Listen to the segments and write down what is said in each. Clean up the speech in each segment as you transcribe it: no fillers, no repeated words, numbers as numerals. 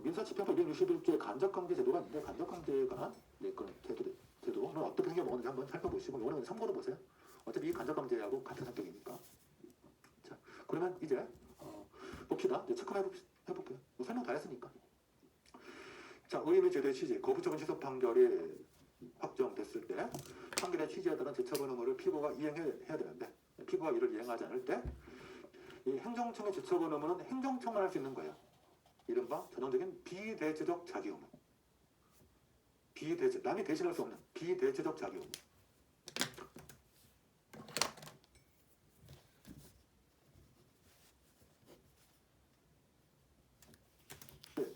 민사집행법 261조의 간접강제 제도가 있는데 간접강제가 그런 제도는 어떻게 생겨먹었는지 한번 살펴보시고 이거는 참고로 보세요. 어차피 이 간접강제하고 같은 성격이니까. 자, 그러면 이제 봅시다. 이제 체크해볼게요. 뭐 설명 다 했으니까. 자, 의의 및 제도의 취지, 거부처분 취소 판결이 확정됐을 때 판결의 취지에 따른 재처분 의무를 피고가 이행해야 되는데 피고가 이를 이행하지 않을 때 이 행정청의 재처분 의무는 행정청만 할 수 있는 거예요. 이른바 전형적인 비대체적 자기 의무. 남이 대신할 수 없는 비대체적 자기 의무.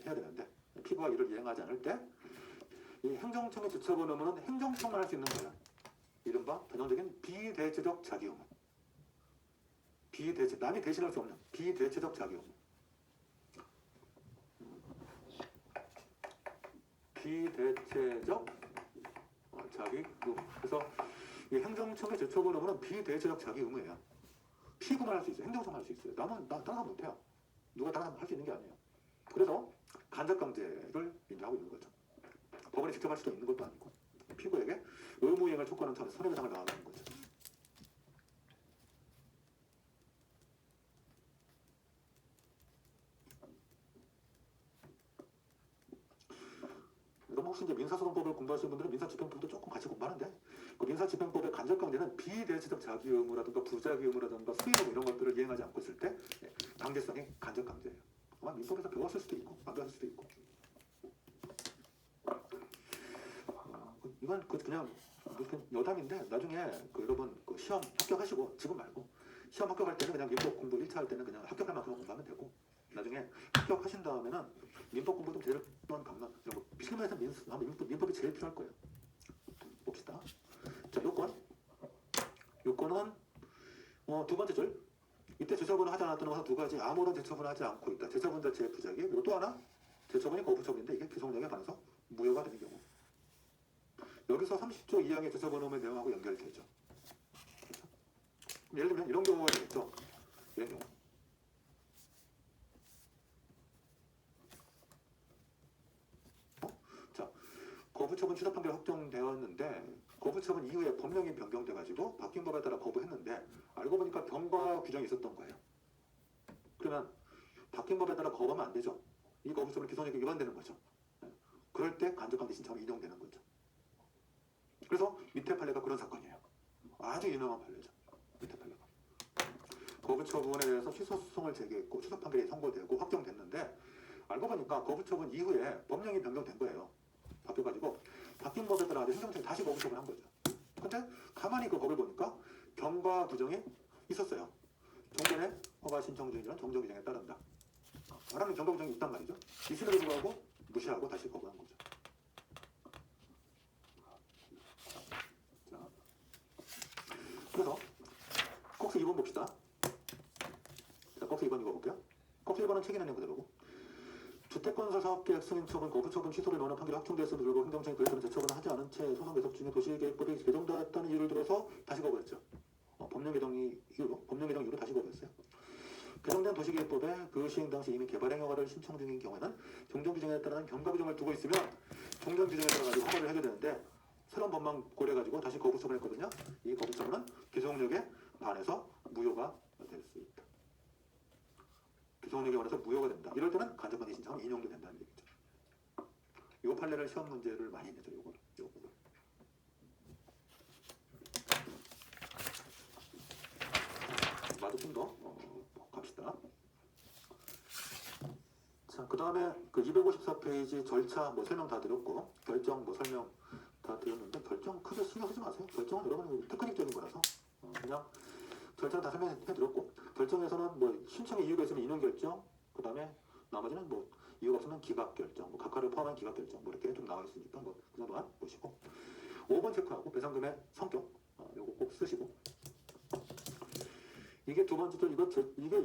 해야 되는데 피고가 이를 이행하지 않을 때 이 행정청의 재처분 의무는 행정청만 할 수 있는 거예요. 이른바 전형적인 비대체적 자기 의무. 남이 대신할 수 없는 비대체적 자기 의무. 비대체적 자기 의무. 그래서 이 행정청의 재처분 의무는 비대체적 자기 의무예요. 피고만 할 수 있어요. 행정청만 할 수 있어요. 다른 사람 못해요. 누가 다른 사람 할 수 있는 게 아니에요. 그래서 간접강제를 인정하고 있는 거죠. 법원이 직접 할 수도 있는 것도 아니고 피고에게 의무이행을 촉구하는 차원에서 손해배상을 나가는 거죠. 그럼 혹시 이제 민사소송법을 공부하시는 분들은 민사집행법도 조금 같이 공부하는데 그 민사집행법의 간접강제는 비대체적 자기 의무라든가 부자기 의무라든가 수의 의무 이런 것들을 이행하지 않고 있을 때 강제성이 간접강제예요. 아마 민법에서 배웠을 수도 있고 안 배웠을 수도 있고 이건 그냥 여담인데 나중에 여러분 시험 합격하시고 지금 말고 시험 합격할 때는 그냥 민법 공부 1차 할 때는 그냥 합격할 만큼 공부하면 되고 나중에 합격하신 다음에는 민법 공부 좀 제일 필요한 강남 실무에서 민법이 제일 필요할 거예요. 봅시다. 자, 요건은 두 번째 줄 이때 재처분을 하지 않았던 것은 두 가지 아무런 재처분을 하지 않고 있다. 재처분 자체의 부작위 그리고 또 하나 재처분이 거부처분인데 이게 기소력에 관해서 무효가 되는 경우 여기서 30조 2항의 재처분 의무의 내용하고 연결되죠. 그렇죠? 예를 들면 이런 경우가 되겠죠. 이런 경우 자, 거부처분 취소 판결이 확정되었는데 거부처분 이후에 법령이 변경돼가지고 바뀐 법에 따라 거부했는데 알고 보니까 경과 규정이 있었던 거예요. 그러면 바뀐 법에 따라 거부하면 안 되죠. 이 거부처분 기소력이 위반되는 거죠. 그럴 때 간접강제 신청이 인용되는 거죠. 그래서 밑에 판례가 그런 사건이에요. 아주 유명한 판례죠. 밑에 판례가. 거부처분에 대해서 취소 소송을 제기했고 취소 판결이 선고되고 확정됐는데 알고 보니까 거부처분 이후에 법령이 변경된 거예요. 바뀌어가지고 바뀐 법에 따라 행정청이 다시 거부처분을 한 거죠. 근데 가만히 그 법을 보니까 경과 규정이 있었어요. 종전의 허가 신청 중이란 정정 규정에 따른다. 말하는 경과 규정이 있단 말이죠. 있음에도 불구하고 무시하고 다시 거부한 거죠. 자, 그래서 콕스 2번 봅시다. 자, 콕스 2번 읽어볼게요. 콕스 1번은 책임 내용 그대로고 주택건설 사업계획 승인처분 거부처분 취소를 논한 판결이 확정되었음에도 불구하고 행정청이 그에 따른 재처분을 하지 않은 채 소송 계속 중에 도시계획법이 개정되었다는 이유를 들어서 다시 거부했죠. 법령 개정 이후로 다시 거부했어요. 개정된 도시계획법에 그 시행 당시 이미 개발행 허가를 신청 중인 경우에는 종전 규정에 따른 경과 규정을 두고 있으면 종전 규정에 따라 가지고 허가를 하게 되는데 새로운 법만 고려해가지고 다시 거부처분했거든요. 이 거부처분은 기소력에 반해서 무효가 될 수 있다. 기소력에 관해서 무효가 된다. 이럴 때는 간접강제 신청은 인용도 된다는 얘기죠. 이 판례를 시험 문제를 많이 내죠. 요거를. 마저 좀 더 갑시다. 자, 그 다음에 그 254페이지 절차 설명 다 드렸고 결정 설명 다 드렸는데 결정 크게 신경 쓰지 마세요. 결정은 여러분이 테크닉적인 거라서 그냥 절차는 다 설명해 드렸고 결정에서는 신청의 이유가 있으면 인용 결정 그 다음에 나머지는 이유가 없으면 기각 결정 각하를 포함한 기각 결정 이렇게 좀 나와 있으니까 그 정도만 보시고 5번 체크하고 배상금의 성격 요거 꼭 쓰시고 이게 두 번째 줄 이게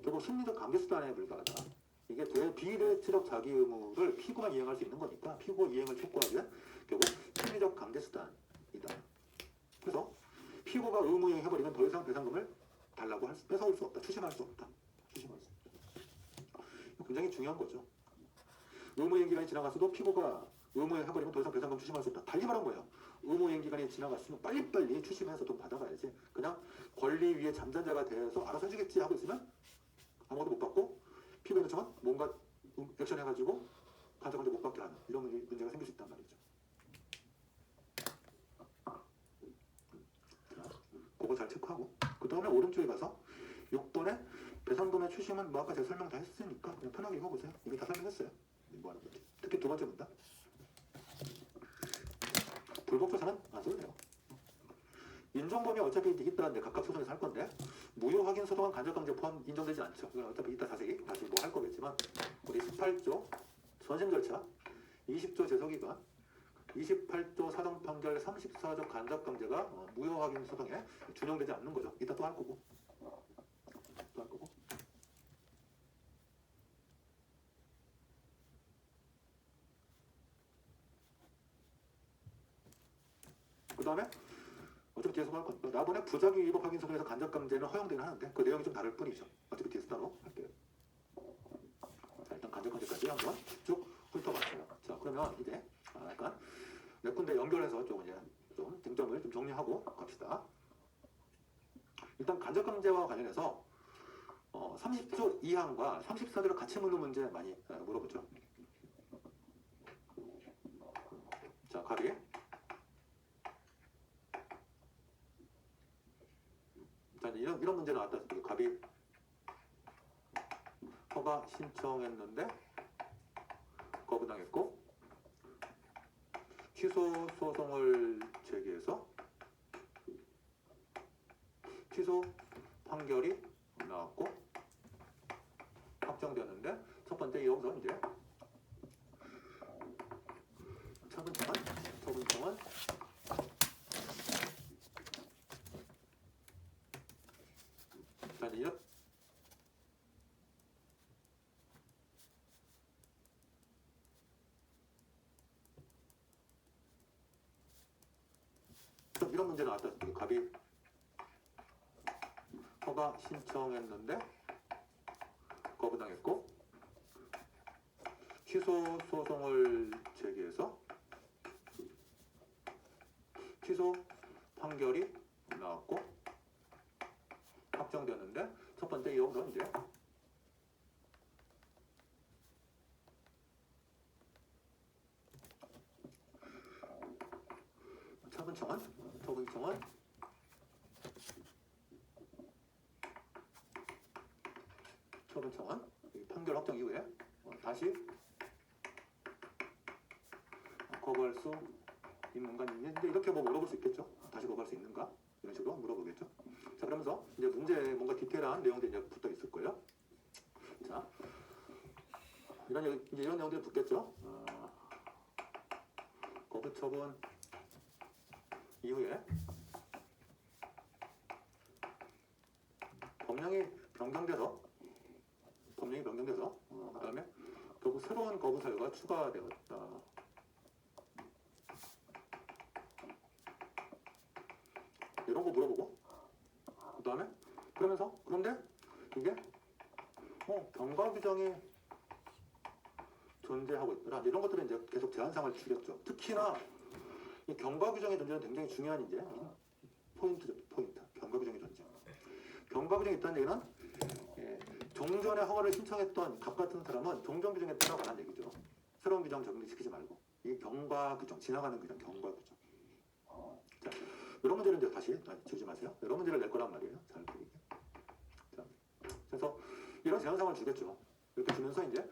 결국 심리적 강제 수단에 불과하다. 이게 비대체적 자기 의무를 피고만 이행할 수 있는 거니까 피고 이행을 촉구하기엔 결국 심리적 강제 수단이다. 그래서 피고가 의무 이행해버리면 더 이상 배상금을 달라고 뺏어올 수 없다. 추심할 수 없다. 이거 굉장히 중요한 거죠. 의무이행 기간이 지나갔어도 피고가 의무에 해버리면 더 이상 배상금 추심할 수 없다. 달리 말한 거예요. 의무이행 기간이 지나갔으면 빨리빨리 추심해서 돈 받아가야지. 그냥 권리 위에 잠잠자가 돼서 알아서 해주겠지 하고 있으면 아무것도 못 받고 피고 요청은 뭔가 액션 해가지고 간접관계 못 받게 하는 이런 문제가 생길 수 있단 말이죠. 그거 잘 체크하고 그 다음에 오른쪽에 가서 6번에 배상금의 추심은 뭐 아까 제가 설명 다 했으니까 그냥 편하게 읽어보세요. 이미 다 설명했어요. 뭐 하는 건지. 특히 두 번째 문단. 불복조사는 안 써도 돼요. 인정범위 어차피 있다는데 각각 소송에서 할 건데 무효 확인 소송은 간접강제 포함 인정되지 않죠. 이건 어차피 이따 자세히 다시 뭐 할 거겠지만 우리 18조 선심 절차, 20조 제소기간, 28조 사정 판결, 34조 간접강제가 무효 확인 소송에 준용되지 않는 거죠. 이따 또 할 거고. 또 할 거고. 그 다음에 어차피 뒤에서 할 거니까 나번에 부작위 위법 확인 소송에서 간접강제는 허용되긴 하는데 그 내용이 좀 다를 뿐이죠. 어차피 뒤에서 따로 할게요. 자, 일단 간접강제까지 한번 쭉 훑어봤어요. 자, 그러면 이제 약간 몇 군데 연결해서 좀 이제 좀 쟁점을 좀 정리하고 갑시다. 일단 간접강제와 관련해서 30조 2항과 34조를 같이 묻는 문제 많이 물어보죠. 자, 갑이 자, 이런 문제 나왔다. 갑이 허가 신청했는데 거부당했고 취소 소송을 제기해서 취소 판결이 나왔고 확정되었는데 첫 번째 여기서 이제 처분청은 자, 이제 이런 문제 나왔다. 갑이 허가 신청했는데 거부당했고 취소 소송을 제기해서 취소 판결이 나왔고 확정되었는데 첫 번째 여기서 이제 처분청은 판결 확정 이후에 다시 거부할 수 있는가? 이제 이렇게 뭐 물어볼 수 있겠죠. 다시 거부할 수 있는가? 이런 식으로 물어보겠죠. 자, 그러면서 이제 문제 뭔가 디테일한 내용들이 이제 붙어 있을 거예요. 자, 이런 내용들이 붙겠죠. 거부 처분 이후에 법령이 변경돼서 그다음에 결국 새로운 거부 사유가 추가되었다. 이런 거 물어보고 그다음에 그런데 이게 경과 규정이 존재하고 있더라. 이런 것들은 이제 계속 제한상을 주겠죠. 특히나 이 경과 규정의 존재는 굉장히 중요한 이제 포인트. 경과 규정의 존재. 경과 규정이 있다는 얘기는 종전에 허가를 신청했던 갑 같은 사람은 종전 규정에 따라가는 얘기죠. 새로운 규정 적용시키지 말고 이게 경과 규정, 지나가는 규정, 경과 규정. 자, 이런 문제를 이제 다시 지우지 마세요. 이런 문제를 낼 거란 말이에요. 잘 보이게. 자, 그래서 이런 제한상을 주겠죠. 이렇게 주면서 이제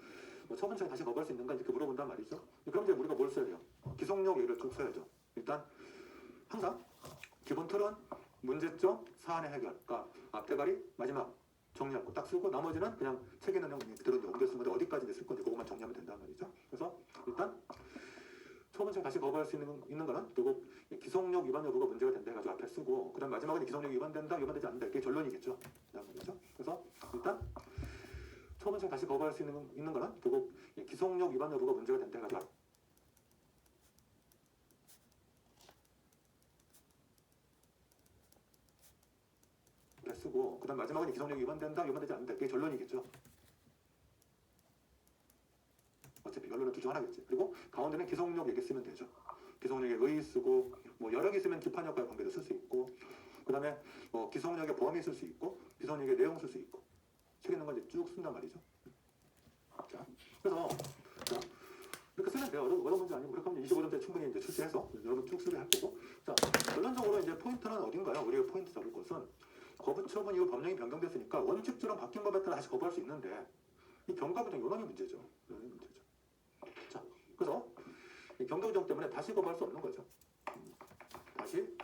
처분청에 다시 거부할 수 있는가 이렇게 물어본단 말이죠. 그럼 이제 우리가 뭘 써야 돼요? 기속력 예를 쭉 써야죠. 일단 항상 기본 틀은 문제점, 사안의 해결. 그러니까 앞대가리, 마지막 정리할 거 딱 쓰고 나머지는 그냥 책에 있는 내용 그대로 옮겨 쓰는 건데 어디까지 쓸 건지 그것만 정리하면 된단 말이죠. 그래서 일단 처분청 다시 거부할 수 있는 거는 결국 기속력 위반 여부가 문제가 된다 해가지고 앞에 쓰고 그다음 마지막은 기속력 위반된다, 위반되지 않는다 이게 결론이겠죠. 그다음 말이죠. 그래서 일단 처분청 다시 거부할 수 있는 거는 결국 기속력 위반 여부가 문제가 된다 해가지고 쓰고 그다음 마지막은 기속력 위반된다, 위반되지 않는다 이게 결론이겠죠. 어차피 결론은 둘 중 하나겠지. 그리고 가운데는 기성력 얘기 쓰면 되죠. 기성력에 의 쓰고 뭐 여러 개 쓰면 기판력과의 관계도 쓸 수 있고 그 다음에 기성력의 범위 쓸 수 있고 기성력의 내용 쓸 수 있고 책 있는 건 이제 쭉 쓴단 말이죠. 자, 그래서 자, 이렇게 쓰면 돼요. 어려운 문제 아니고 그렇게 하면 25점대 충분히 이제 출제해서 여러분 쭉 쓰게 할 거고. 자, 결론적으로 이제 포인트는 어딘가요? 우리가 포인트 잡을 것은 거부 처분 이후 법령이 변경됐으니까 원칙처럼 바뀐 법에 따라 다시 거부할 수 있는데 이 경과부정 요런이 문제죠. 요런이 문제죠. 자, 그래서 이 경과부정 때문에 다시 거부할 수 없는 거죠. 다시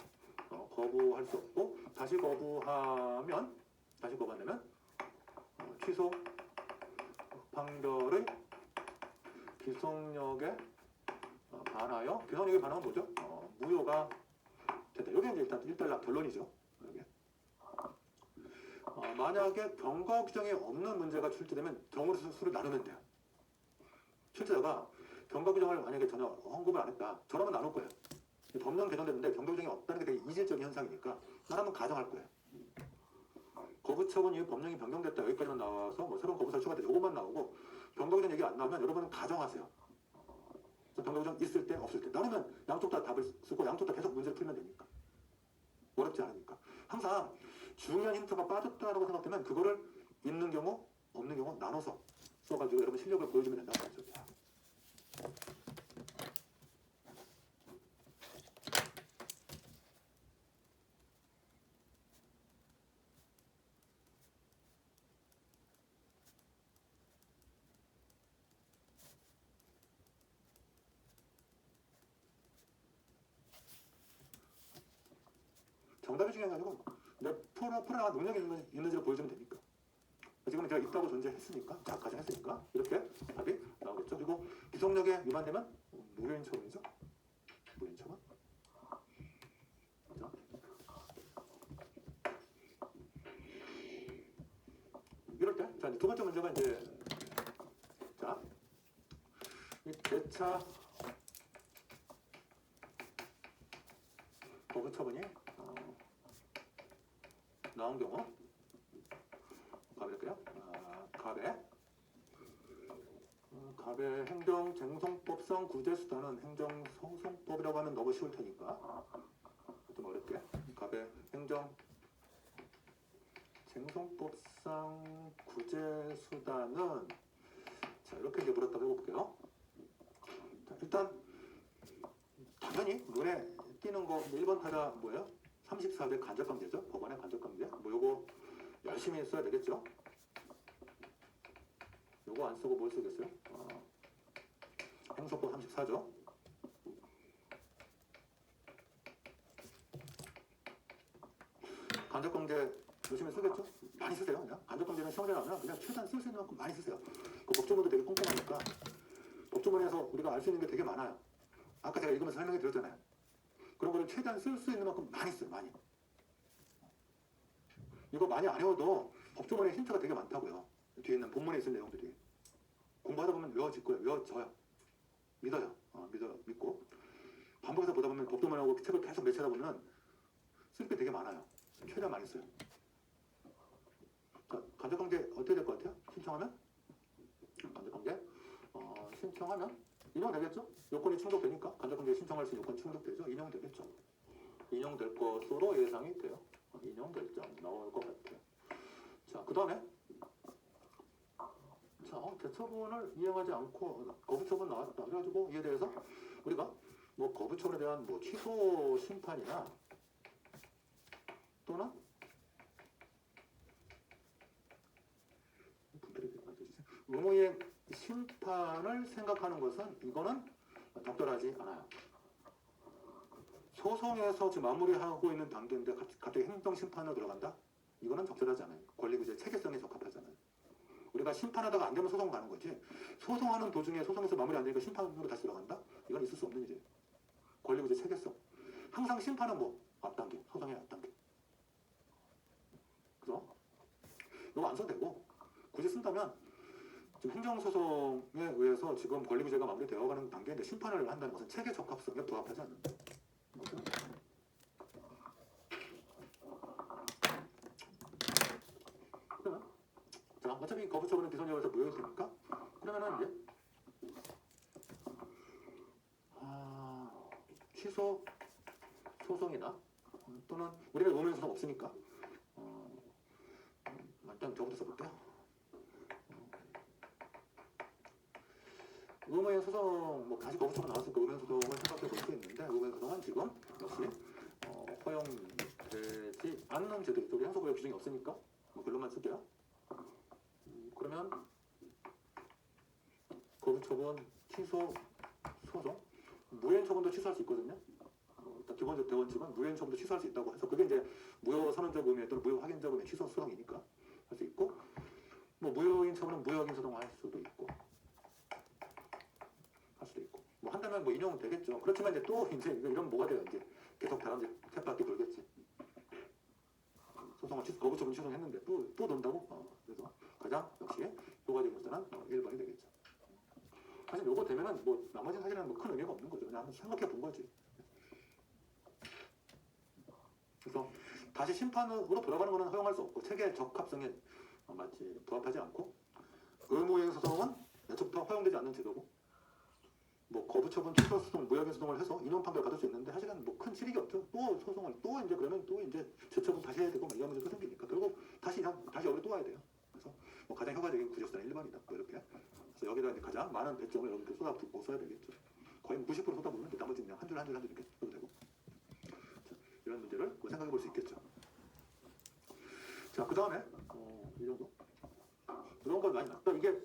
거부할 수 없고 다시 거부하면 취소 판결의 기성력에 반하여 기성력에 반하면 뭐죠? 무효가 된다. 이게 이제 일단 결론이죠. 여기. 만약에 경과 규정이 없는 문제가 출제되면 경우 수를 나누면 돼요. 출제자가 경과 규정을 만약에 전혀 언급을 안 했다. 저라면 나눌 거예요. 법령 개정됐는데 경과 규정이 없다는 게 되게 이질적인 현상이니까 나라면 가정할 거예요. 거부 처분 이후 법령이 변경됐다. 여기까지만 나와서 뭐 새로운 거부사를 추가됐다. 요것만 나오고 경과 규정 얘기 안 나오면 여러분은 가정하세요. 경과 규정 있을 때 없을 때 나누면 양쪽 다 답을 쓰고 양쪽 다 계속 문제를 풀면 되니까. 어렵지 않으니까. 항상 중요한 힌트가 빠졌다라고 생각되면 그거를 있는 경우 없는 경우 나눠서 써가지고 여러분 실력을 보여주면 된다는 거죠. 정답이 중요한 게 아니고 내 풀어나가 능력이 있는지를 보여주면 되니까. 지금은 제가 있다고 존재했으니까, 자 가정했으니까 이렇게 답이 나오겠죠. 그리고 기성력에 위반되면 무효인 처분이죠. 무효인 처분. 이럴 때, 자 두 번째 문제가 이제 자 이 대차 거부 처분이 나온 경우 가볼게요. 갑의 행정쟁송법상 구제수단은 행정소송법이라고 하면 너무 쉬울 테니까 좀 어렵게 갑의 행정쟁송법상 구제수단은 자 이렇게 이제 물었다고 해볼게요. 자, 일단 당연히 눈에 띄는 거 1번 타자 뭐예요? 34대 간접관계죠. 법원의 간접관계. 뭐 요거 열심히 써야 되겠죠. 요거 안 쓰고 뭘 쓰겠어요? 행소법 34죠. 간접관계 열심히 쓰겠죠? 많이 쓰세요. 그냥 간접관계는 시험에 나오면 그냥 최대한 쓸 수 있는 만큼 많이 쓰세요. 그 법조문도 되게 꼼꼼하니까 법조문에서 우리가 알 수 있는 게 되게 많아요. 아까 제가 읽으면서 설명해 드렸잖아요. 그런 거를 최대한 쓸 수 있는 만큼 많이 써요. 많이. 이거 많이 안 외워도 법조문에 힌트가 되게 많다고요. 뒤에 있는 본문에 있을 내용들이. 공부하다 보면 외워질 거예요. 외워져요. 믿어요. 믿고. 반복해서 보다 보면 법조문하고 책을 계속 매치하다 보면 쓸 게 되게 많아요. 최대한 많이 써요. 자, 간접관계 어떻게 될 것 같아요? 신청하면? 간접관계 신청하면 인용되겠죠? 요건이 충족되니까 간접관계 신청할 수 있는 요건이 충족되죠? 인용되겠죠? 인용될 것으로 예상이 돼요. 인용될 점 나올 것 같아요. 자, 그 다음에 자, 대처분을 이행하지 않고 거부처분 나왔다. 그래가지고 이에 대해서 우리가 뭐 거부처분에 대한 뭐 취소 심판이나 또는 의무이행 심판을 생각하는 것은 이거는 적절하지 않아요. 소송에서 지금 마무리하고 있는 단계인데 갑자기 행정심판으로 들어간다? 이거는 적절하지 않아요. 권리구조의 체계성에 적합하잖아요. 우리가 심판하다가 안 되면 소송 가는 거지. 소송하는 도중에 소송에서 마무리 안 되니까 심판으로 다시 들어간다? 이건 있을 수 없는 일이에요. 권리구조 체계성. 항상 심판은 뭐? 앞단계. 소송의 앞단계. 그래서 이거 안 써도 되고 굳이 쓴다면 지금 행정소송에 의해서 지금 권리구제가 마무리되어가는 단계인데 심판을 한다는 것은 체계 적합성에 부합하지 않는다. 그러면 자 어차피 거부처분은 기소력에서 무효일 테니까 그러면은 이제 취소 소송이나 또는 우리가 의무형 소송 없으니까 일단 저부터 써볼게요. 의무형 소송 뭐 다시 거부처가 나왔으니까 의무형 소송을 생각해 볼 수 있는데 의무형 소송은 지금 역시 허용되지 않는 제도 우리 형사구역 규정이 없으니까 뭐 결론만 쓸게요. 그러면 거부처분 취소 소송 무효행 처분도 취소할 수 있거든요. 일단 기본적 대원칙은 무효행 처분도 취소할 수 있다고 해서 그게 이제 무효 선언적 의미 또는 무효 확인적 의미 취소 소송이니까 할 수 있고 뭐 무효인 처분은 무효인 소송할 수도 있고 뭐 한다면 뭐 인용은 되겠죠. 그렇지만 이제 또 이제 이런 뭐가 돼요. 이제 계속 다른 이제 쳇바퀴 돌겠지. 소송을 거부처분 취소했는데 또 돈다고? 그래서 가장 역시 효과적인 숫자는 1번이 되겠죠. 사실 요거 되면은 뭐 나머지 사실은 뭐 큰 의미가 없는 거죠. 그냥 생각해 본 거지. 그래서 다시 심판으로 돌아가는 거는 허용할 수 없고 체계 적합성에 마치 부합하지 않고 의무이행 소송은 애초부터 허용되지 않는 제도고 뭐 거부처분 취소 소송, 무효인 소송을 해서 인용 판결을 받을 수 있는데 사실은 뭐 큰 실익이 없죠. 또 소송을 또 이제 그러면 또 이제 재처분 다시 해야 되고 막 이런 문제가 생기니까 결국 다시 여기 또 와야 돼요. 그래서 뭐 가장 효과적인 구제수단은 1번이다. 뭐 이렇게. 그래서 여기다 이제 가장 많은 배점을 여러분들 쏟아붓고 써야 되겠죠. 거의 90% 쏟아붓는데 나머지 그냥 한 줄 한 줄 이렇게 써도 되고. 자, 이런 문제를 생각해 볼 수 있겠죠. 자, 그 다음에 이 정도. 이런 건 많이 났다. 이게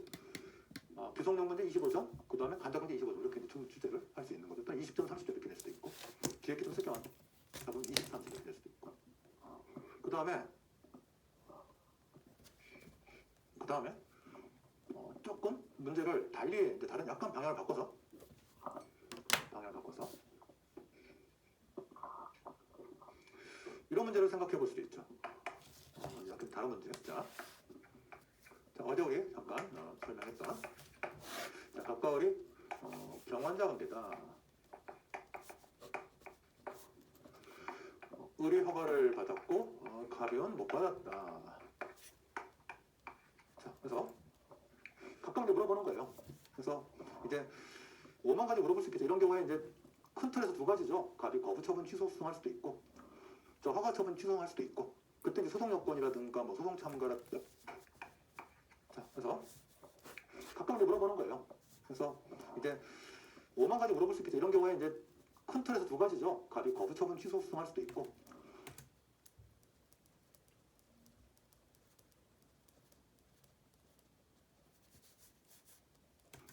규성용 문제 25점, 그 다음에 간접 문제 25점 이렇게 주제를 할 수 있는 거죠. 일단 20점, 30점 이렇게 낼 수도 있고 기획기 좀 쓸게요. 답은 20, 30 이렇게 낼 수도 있고 그 다음에 조금 문제를 달리 이제 다른 약간 방향을 바꿔서 이런 문제를 생각해 볼 수도 있죠. 약간 다른 문제. 자, 어제 우리 잠깐 설명했던 자, 갑과을이 병환자 관계다. 을이 허가를 받았고 갑은 못 받았다. 자, 그래서 각각 물어보는 거예요. 그래서 이제 5만 가지 물어볼 수 있겠죠. 이런 경우에 이제 큰 틀에서 두 가지죠. 갑이 거부처분 취소 소송할 수도 있고, 저 허가처분 취소할 수도 있고, 그때 이제 소송 요건이라든가 뭐 소송 참가라든가. 자, 그래서 각각 물어보는 거예요. 그래서 이제 5만 가지 물어볼 수 있겠죠. 이런 경우에 이제 큰 틀에서 두 가지죠. 갑이 거부처분 취소 소송할 수도 있고,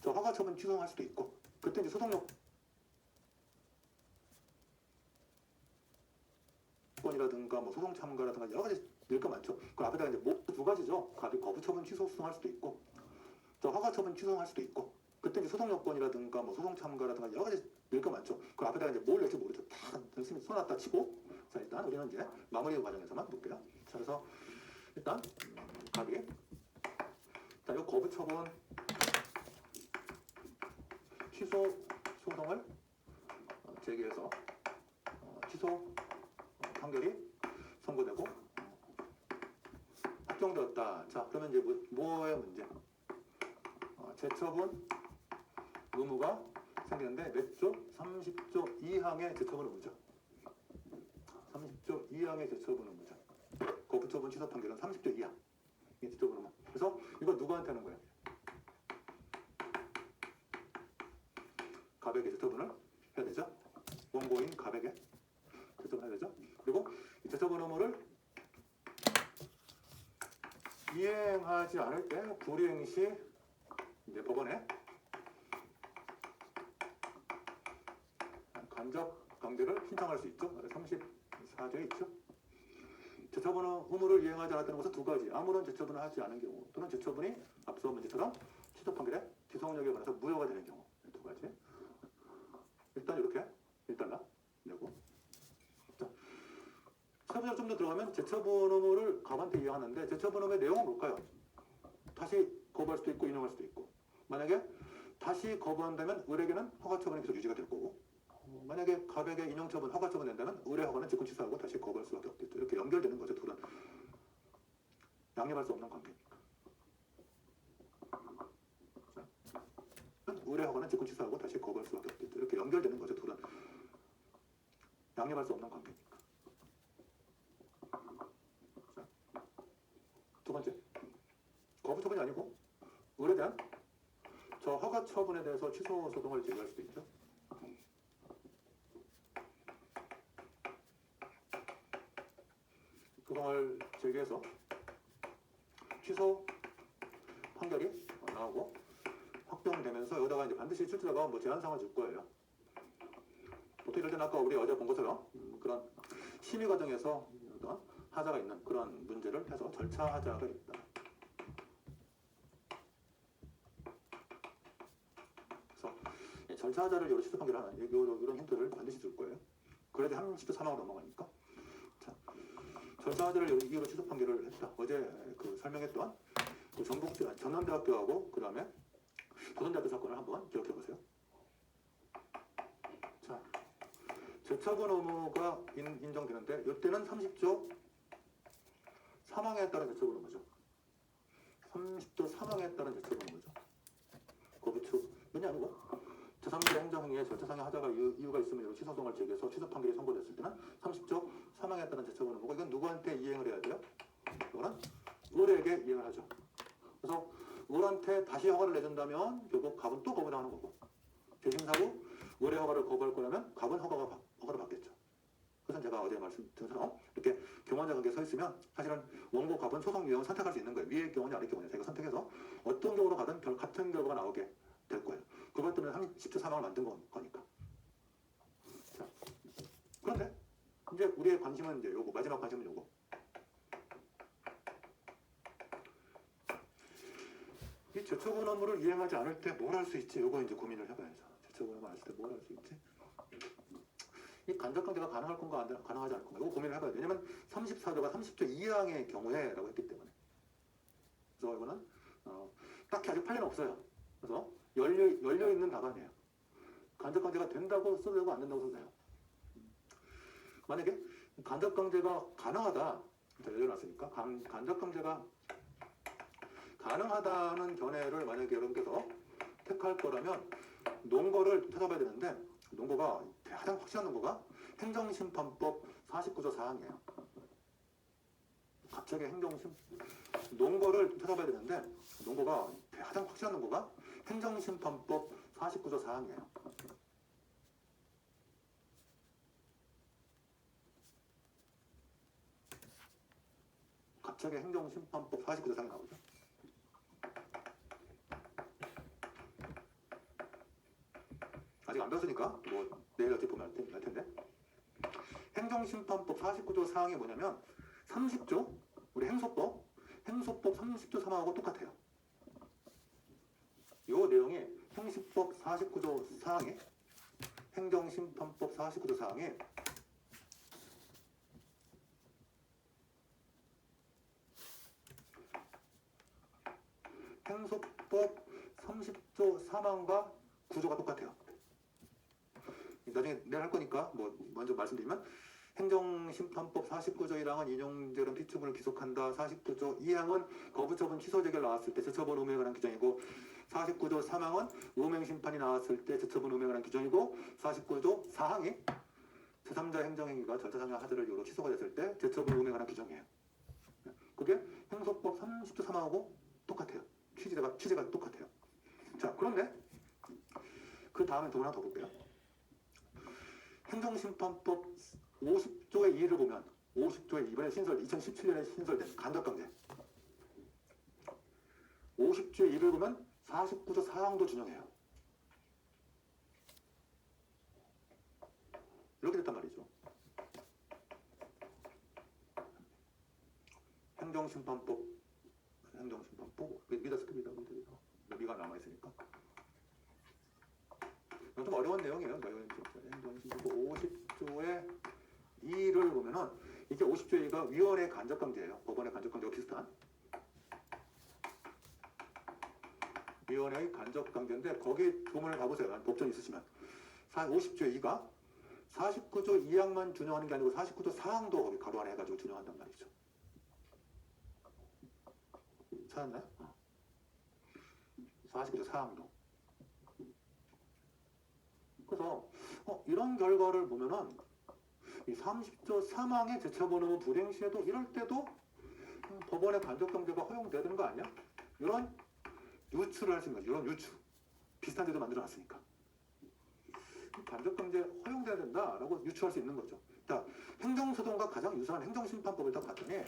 저 허가처분 취소할 수도 있고, 그때 이제 소송 요건이라든가 뭐 소송 참가라든가 여러 가지 낼 거 많죠. 그 앞에다가 이제 뭐 두 가지죠. 갑이 거부처분 취소 소송할 수도 있고, 저 허가처분 취소할 수도 있고, 그때 이제 소송 요건이라든가 뭐 소송 참가라든가 여러 가지 낼 거 많죠. 그 앞에다가 이제 뭘 낼지 모르죠. 다 열심히 써놨다 치고, 자 일단 우리는 이제 마무리 과정에서만 볼게요. 자 그래서 일단 갑이 자, 이 거부처분 취소 소송을 제기해서 취소 판결이 선고되고 확정되었다. 자, 그러면 이제 뭐의 문제? 재처분 의무가 생기는데 몇 조? 30조 2항의 재처분 의무죠. 30조 2항의 재처분 의무죠. 거부처분 취소 판결은 30조 2항. 이 재처분 의무. 그래서 이거 누구한테 하는 거예요? 갑에게 재처분을 해야 되죠. 원고인 갑에게 재처분을 해야 되죠. 그리고 이 재처분 의무를 이행하지 않을 때 불이행 시 이제 법원에 간접 강제를 신청할 수 있죠. 34조에 있죠. 재처분 의무를 이행하지 않았다는 것은 두 가지. 아무런 재처분을 하지 않은 경우 또는 재처분이 앞서 문제처럼 취소 판결에 기소력에 관해서 무효가 되는 경우 두 가지. 일단 이렇게 1달러 내고 자, 세부적으로 좀 더 들어가면 재처분 의무를 갑한테 이행하는데 재처분 의무의 내용은 뭘까요? 다시 거부할 수도 있고 인용할 수도 있고 만약에 다시 거부한다면 을에게는 허가처분이 계속 유지가 될 거고 만약에 갑에게 인용처분, 허가처분 된다면 을의 허가는 직권 취소하고 다시 거부할 수밖에 없겠죠. 이렇게 연결되는 거죠. 둘은 양립할 수 없는 관계니까. 을의 허가는 직권 취소하고 다시 거부할 수밖에 없겠죠. 이렇게 연결되는 거죠. 둘은 양립할 수 없는 관계니까. 자, 두 번째, 거부 처분이 아니고 의뢰에 대한 저 허가 처분에 대해서 취소 소송을 제기할 수도 있죠. 소송을 제기해서 취소 판결이 나오고 확정되면서 여기다가 이제 반드시 출제자가 뭐 제한사항을 줄 거예요. 보통 이럴 때는 아까 우리 어제 본 것처럼 그런 심의 과정에서 어떤 하자가 있는 그런 문제를 해서 절차 하자가 있다. 그래서 절차 하자를 요로 취소 판결하는 이런 힌트를 반드시 줄 거예요. 그래도 30초 사망으로 넘어가니까. 자, 절차 하자를 이유로 취소 판결을 했다. 어제 그 설명했던 그 전남대학교하고 그 다음에 조선대학교 사건을 한번 기억해 보세요. 자, 재처분 의무가 인정되는데 이때는 30조 사망에 따른 재처분 의무죠. 30조 사망에 따른 재처분 의무죠. 거부추 왜냐하면 제3자 행정행위에 절차상의 하자가 이유가 있으면 취소송을 제기해서 취소 판결이 선고됐을 때는 30조 사망에 따른 재처분 의무고 이건 누구한테 이행을 해야 돼요? 이거는 의뢰에게 이행을 하죠. 그래서 의뢰한테 다시 허가를 내준다면 결국 갑은 또 거부당하는 거고 재심사 후 의뢰 허가를 거부할 거라면 갑은 허가를 받겠죠. 그래서 제가 어제 말씀드린 것처럼 이렇게 경원자 관계에 서 있으면 사실은 원고 갑은 소송 유형을 선택할 수 있는 거예요. 위의 경우냐 아래 경우냐 자기가 선택해서 어떤 경우로 가든 같은 결과가 나오게 될 거예요. 그것 때문에 30조 사망을 만든 거니까. 자, 그런데 이제 우리의 관심은 이제 요거 마지막 관심은 요거. 이 재처분 업무를 이행하지 않을 때 뭘 할 수 있지? 요거 이제 고민을 해봐야죠. 재처분 업무 안 했을 때 뭘 할 수 있지? 이 간접관계가 가능할 건가 가능하지 않을 건가? 이거 고민을 해봐야 돼. 왜냐면 34조가 30조 이항의 경우에라고 했기 때문에. 그래서 이거는 딱히 아직 판례는 없어요. 그래서 열려 있는 답안이에요. 간접관계가 된다고 써도 되고 안 된다고 써도 돼요. 만약에 간접관계가 가능하다. 열려놨으니까 간접관계가 가능하다는 견해를 만약에 여러분께서 택할 거라면 논거를 찾아봐야 되는데 논거가 가장 확실한 논거가 행정심판법 49조 4항이에요. 갑자기 논거를 찾아봐야 되는데 논거가 가장 확실한 논거가 행정심판법 49조 4항이에요. 갑자기 행정심판법 49조 4항이 나오죠. 아직 안 배웠으니까 뭐 내일 어떻게 보면 알 텐데 행정심판법 49조 사항이 뭐냐면 30조 우리 행소법 30조 3항하고 똑같아요. 이 내용이 행시법 49조 사항이 행정심판법 49조 사항이 행소법 30조 3항과 구조가 똑같아요. 나중에 내일 할 거니까 뭐 먼저 말씀드리면 행정심판법 49조 1항은 인용제론 피충분을 기속한다. 49조 2항은 거부처분 취소 재결 나왔을 때 재처분 의무에 관한 규정이고 49조 3항은 우명심판이 나왔을 때 재처분 의무에 관한 규정이고 49조 4항이 제3자 행정행위가 절차상의 하자를 이유로 취소가 됐을 때 재처분 의무에 관한 규정이에요. 그게 행소법 30조 3항하고 똑같아요. 취지가 똑같아요. 자, 그런데 그 다음에 또 하나 더 볼게요. 행정심판법 50조의 2를 보면 50조의 이번에 2017년에 신설된 간접관계 50조의 2를 보면 49조 4항도 준용해요. 이렇게 됐단 말이죠. 행정심판법 미다 미가 남아있으니까 이건 좀 어려운 내용이에요. 행정심판법 50조의 2를 보면은 이게 50조의 2가 위원회 간접관계예요. 법원의 간접관계와 비슷한 위원회의 간접관계인데 거기 조문을 가보세요. 법전 있으시면 50조의 2가 49조 2항만 준용하는 게 아니고 49조 4항도 거기 가로 안에 해가지고 준용한단 말이죠. 찾았나요? 49조 4항도. 그래서 이런 결과를 보면은 이 30조 3항의 제처분의무 불이행 시에도 이럴 때도 법원의 간접경제가 허용돼야 되는 거 아니야? 이런 유추를 할 수 있는 거죠. 이런 유추. 비슷한 제도 만들어놨으니까. 간접경제 허용돼야 된다라고 유추할 수 있는 거죠. 자, 행정소송과 가장 유사한 행정심판법을 딱 봤더니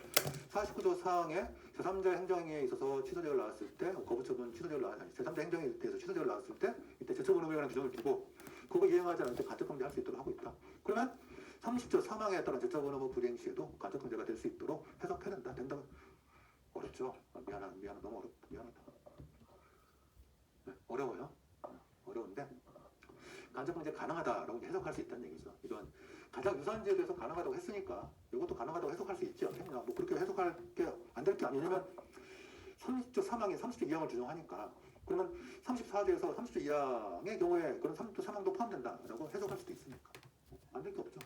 49조 4항에 제3자 행정행위에 있어서 취소제를 나왔을 때 거부처분 취소제를 나왔을 때 제3자 행정행위에 대해서 취소제를 나왔을 때 이때 제처분의무에 관한 규정을 두고 그거 이행하지 않을 때 간접경제 할 수 있도록 하고 있다. 그러면 30조 3항에 따른 제처분의무 불이행 시에도 간접경제가 될 수 있도록 해석해야 된다. 어렵죠? 미안하다. 너무 어렵다. 미안하다. 네, 어려워요. 어려운데 간접경제 가능하다라고 해석할 수 있다는 얘기죠. 이런 가장 유사한 지에 대해서 가능하다고 했으니까 이것도 가능하다고 해석할 수 있지 않겠냐. 뭐 그렇게 해석할 게 안 될 게 아니냐면 30조 3항이 30조 2항을 규정하니까 그러면 34조에서 30조 2항의 경우에 그런 30조 3항도 포함된다라고 해석할 수도 있으니까 안 될 게 없죠.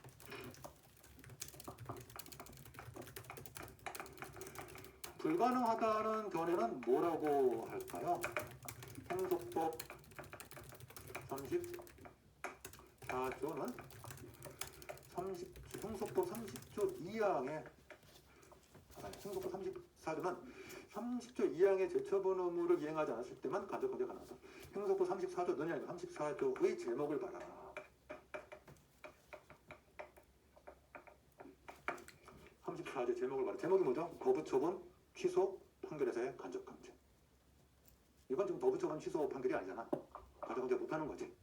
불가능하다는 견해는 뭐라고 할까요? 행소법 34조는 형소법 30조 2항에 형소법 34조는 30조 2항의 제처분 의무를 이행하지 않았을 때만 간접경제 가능하다. 형소법 34조는 아니고 34조의 제목을 봐라. 34조 제목을 봐라. 제목이 뭐죠? 거부처분 취소 판결에서의 간접경제. 이건 지금 거부처분 취소 판결이 아니잖아. 간접경제 못하는 거지.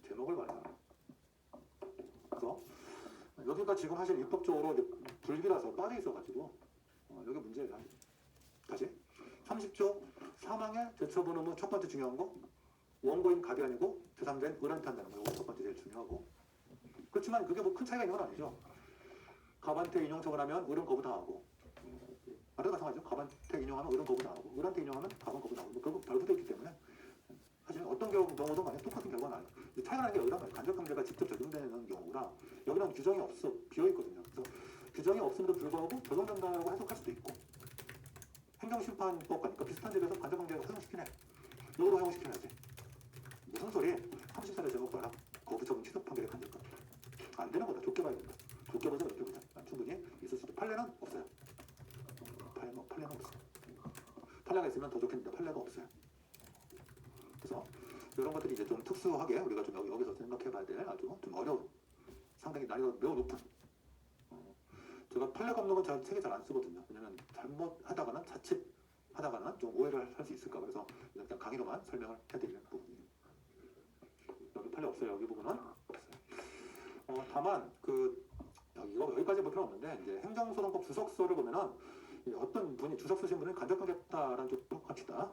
제목을 봐라. 그래서 여기가 지금 사실 입법적으로 불비라서 빠져 있어가지고 여기 문제예요. 다시 30조 3항의 제처분 의무 첫 번째 중요한 거 원고인 갑이 아니고 제3자인 을한테 한다는 거. 이거 첫 번째 제일 중요하고 그렇지만 그게 뭐 큰 차이가 있는 건 아니죠. 갑한테 인용 처분하면 을은 거부당하고 말도 마찬가지죠. 갑한테 인용하면 을은 거부당하고 을한테 인용하면 갑은 거부당하고 결국 결부되어 있기 때문에 사실 어떤 경우도 간에 똑같은 결과는 아니에요. 차이가 나는 게 여기랑 간접경제가 직접 적용되는 경우라 여기랑 규정이 없어 비어있거든요. 그래서 규정이 없음에도 불구하고 적용된다고 해석할 수도 있고 행정심판법 가니까 비슷한 집에서 간접경제가 허용시키네. 여기도 허용시켜야지. 무슨 소리? 34조 제목 봐라. 거부처분 취소 판결의 간접경제. 안 되는 거다. 좁게 봐야 된다. 좁게 보자 넓게 보자. 충분히 있을 수도. 판례는 없어요. 판례는 없어요. 판례가 있으면 더 좋겠는데 판례가 없어요. 그래서 이런 것들이 이제 좀 특수하게 우리가 좀 여기서 생각해봐야 될 아주 좀 어려운 상당히 난이도가 매우 높은 제가 판례가 없는 건 책에 잘 안 쓰거든요. 왜냐면 잘못하다가는 자칫하다가는 좀 오해를 할 수 있을까 그래서 일단 강의로만 설명을 해드리는 부분이에요. 여기 판례 없어요. 여기 부분은 없어요. 다만 여기까지 볼 필요는 없는데 이제 행정소송법 주석서를 보면은 어떤 분이 주석 쓰신 분은 간접경제다라는 쪽으로 갑시다.